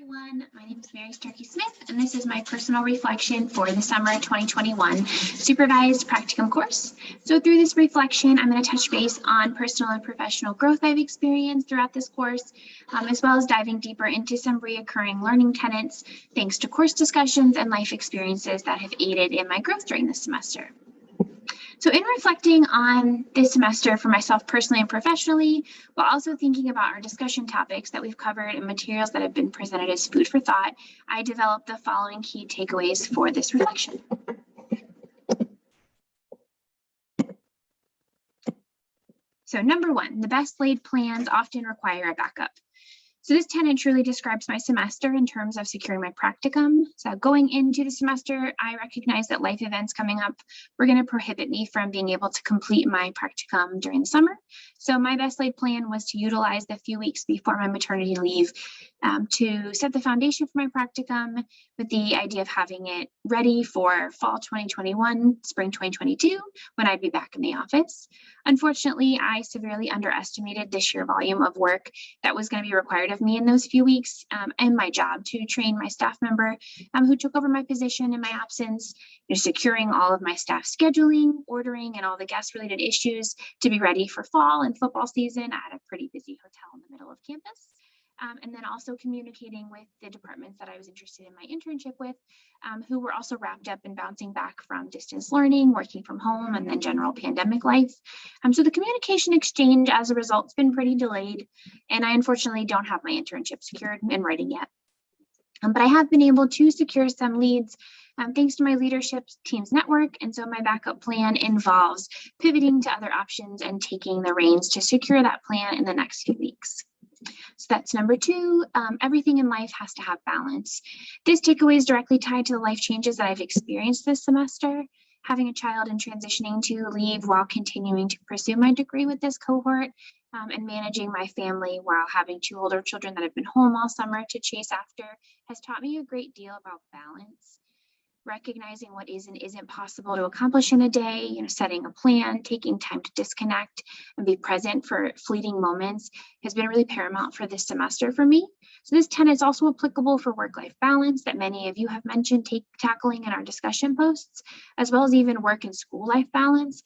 Everyone, my name is Mary Starkey Smith, and this is my personal reflection for the summer 2021 supervised practicum course. So through this reflection, I'm going to touch base on personal and professional growth I've experienced throughout this course, as well as diving deeper into some reoccurring learning tenets, thanks to course discussions and life experiences that have aided in my growth during this semester. So in reflecting on this semester for myself personally and professionally, while also thinking about our discussion topics that we've covered and materials that have been presented as food for thought, I developed the following key takeaways for this reflection. So number one, the best laid plans often require a backup. So this tenet truly describes my semester in terms of securing my practicum. So going into the semester, I recognize that life events coming up were going to prohibit me from being able to complete my practicum during the summer. So my best laid plan was to utilize the few weeks before my maternity leave to set the foundation for my practicum with the idea of having it ready for fall 2021, spring 2022, when I'd be back in the office. Unfortunately, I severely underestimated the sheer volume of work that was going to be required of me in those few weeks and my job to train my staff member who took over my position in my absence, securing all of my staff scheduling, ordering, and all the guest related issues to be ready for fall and football season at a pretty busy hotel in the middle of campus. And then also communicating with the departments that I was interested in my internship with, who were also wrapped up in bouncing back from distance learning, working from home, and then general pandemic life. So the communication exchange as a result has been pretty delayed, and I unfortunately don't have my internship secured and writing yet. But I have been able to secure some leads thanks to my leadership team's network. And so my backup plan involves pivoting to other options and taking the reins to secure that plan in the next few weeks. So that's number two. Everything in life has to have balance. This takeaway is directly tied to the life changes that I've experienced this semester. Having a child and transitioning to leave while continuing to pursue my degree with this cohort, and managing my family while having two older children that have been home all summer to chase after has taught me a great deal about balance. Recognizing what is and isn't possible to accomplish in a day, setting a plan, taking time to disconnect and be present for fleeting moments has been really paramount for this semester for me. So this tenet is also applicable for work-life balance that many of you have mentioned tackling in our discussion posts, as well as even work and school life balance.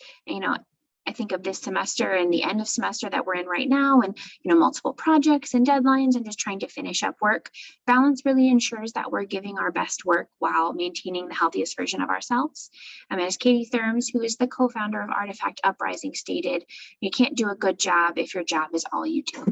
I think of this semester and the end of semester that we're in right now, and multiple projects and deadlines and just trying to finish up work. Balance really ensures that we're giving our best work while maintaining the healthiest version of ourselves. As Katie Therms, who is the co-founder of Artifact Uprising, stated, you can't do a good job if your job is all you do.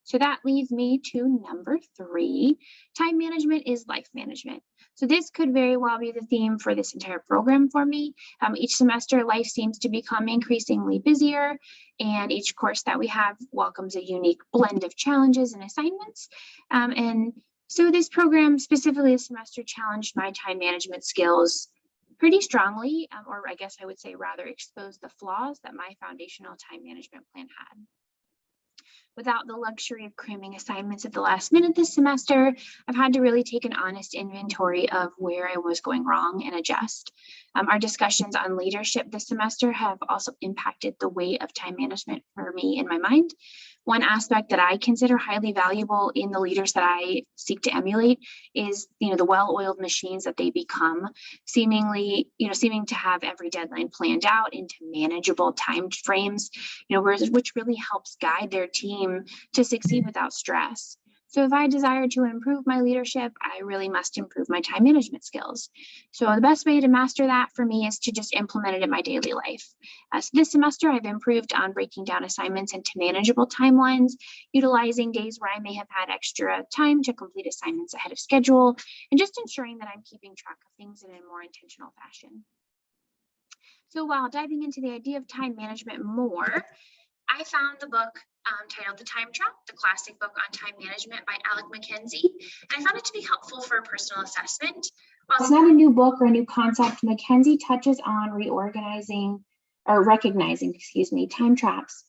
So that leads me to number three. Time management is life management. So this could very well be the theme for this entire program for me. Each semester, life seems to become increasingly busier, and each course that we have welcomes a unique blend of challenges and assignments. And so this program, specifically this semester, challenged my time management skills pretty strongly, or I guess I would say rather exposed the flaws that my foundational time management plan had. Without the luxury of cramming assignments at the last minute this semester, I've had to really take an honest inventory of where I was going wrong and adjust. Our discussions on leadership this semester have also impacted the weight of time management for me in my mind. One aspect that I consider highly valuable in the leaders that I seek to emulate is, the well-oiled machines that they become, seeming to have every deadline planned out into manageable time frames, which really helps guide their team to succeed without stress. So if I desire to improve my leadership, I really must improve my time management skills. So the best way to master that for me is to just implement it in my daily life. So this semester, I've improved on breaking down assignments into manageable timelines, utilizing days where I may have had extra time to complete assignments ahead of schedule, and just ensuring that I'm keeping track of things in a more intentional fashion. So while diving into the idea of time management more, I found the book titled The Time Trap, the classic book on time management by Alec Mackenzie, and I found it to be helpful for personal assessment. While it's not a new book or a new concept, Mackenzie touches on recognizing time traps,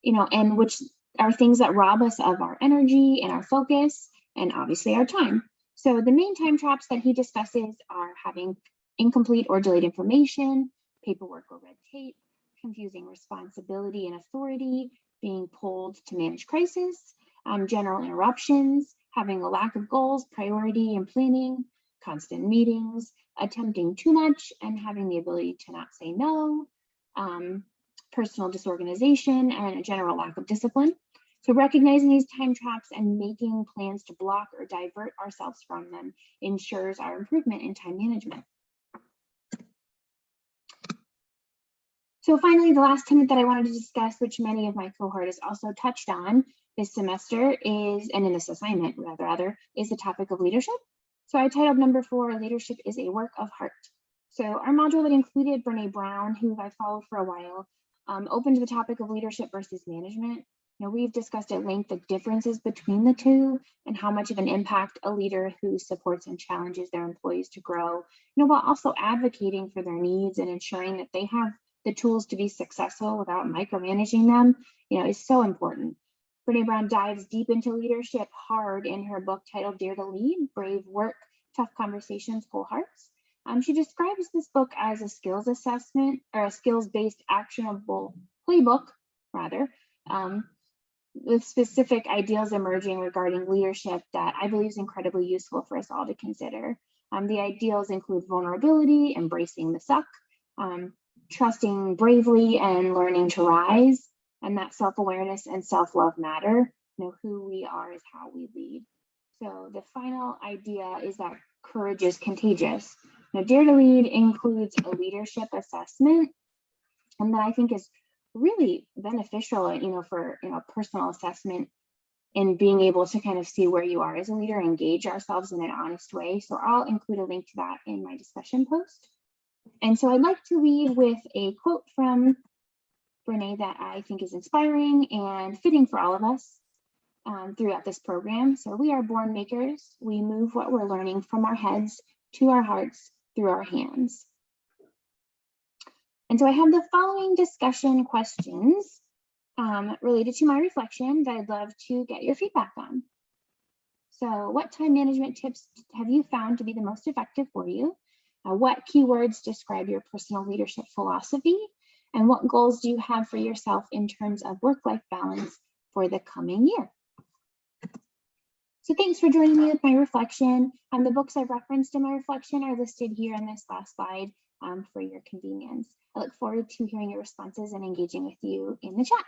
and which are things that rob us of our energy and our focus and obviously our time. So the main time traps that he discusses are having incomplete or delayed information, paperwork or red tape, confusing responsibility and authority, being pulled to manage crisis, general interruptions, having a lack of goals, priority, and planning, constant meetings, attempting too much, and having the ability to not say no, personal disorganization, and a general lack of discipline. So recognizing these time traps and making plans to block or divert ourselves from them ensures our improvement in time management. So finally, the last tenet that I wanted to discuss, which many of my cohort has also touched on this semester is, and in this assignment rather, is the topic of leadership. So I titled number 4, Leadership is a Work of Heart. So our module that included Brene Brown, who I've followed for a while, opened to the topic of leadership versus management. You know, we've discussed at length the differences between the two and how much of an impact a leader who supports and challenges their employees to grow, you know, while also advocating for their needs and ensuring that they have the tools to be successful without micromanaging them, you know, is so important. Brene Brown dives deep into leadership hard in her book titled Dare to Lead, Brave Work, Tough Conversations, Whole Hearts. She describes this book as a skills assessment or a skills-based actionable playbook, rather, with specific ideals emerging regarding leadership that I believe is incredibly useful for us all to consider. The ideals include vulnerability, embracing the suck, trusting bravely and learning to rise, and that self-awareness and self-love matter. You know, who we are is how we lead. So the final idea is that courage is contagious. Now, Dare to Lead includes a leadership assessment, and that I think is really beneficial, you know, for personal assessment and being able to kind of see where you are as a leader, engage ourselves in an honest way. So I'll include a link to that in my discussion post. And so I'd like to leave with a quote from Brene that I think is inspiring and fitting for all of us throughout this program. So we are born makers. We move what we're learning from our heads to our hearts through our hands. And so I have the following discussion questions related to my reflection that I'd love to get your feedback on. So what time management tips have you found to be the most effective for you? What keywords describe your personal leadership philosophy? And what goals do you have for yourself in terms of work-life balance for the coming year? So thanks for joining me with my reflection. The books I've referenced in my reflection are listed here on this last slide for your convenience. I look forward to hearing your responses and engaging with you in the chat.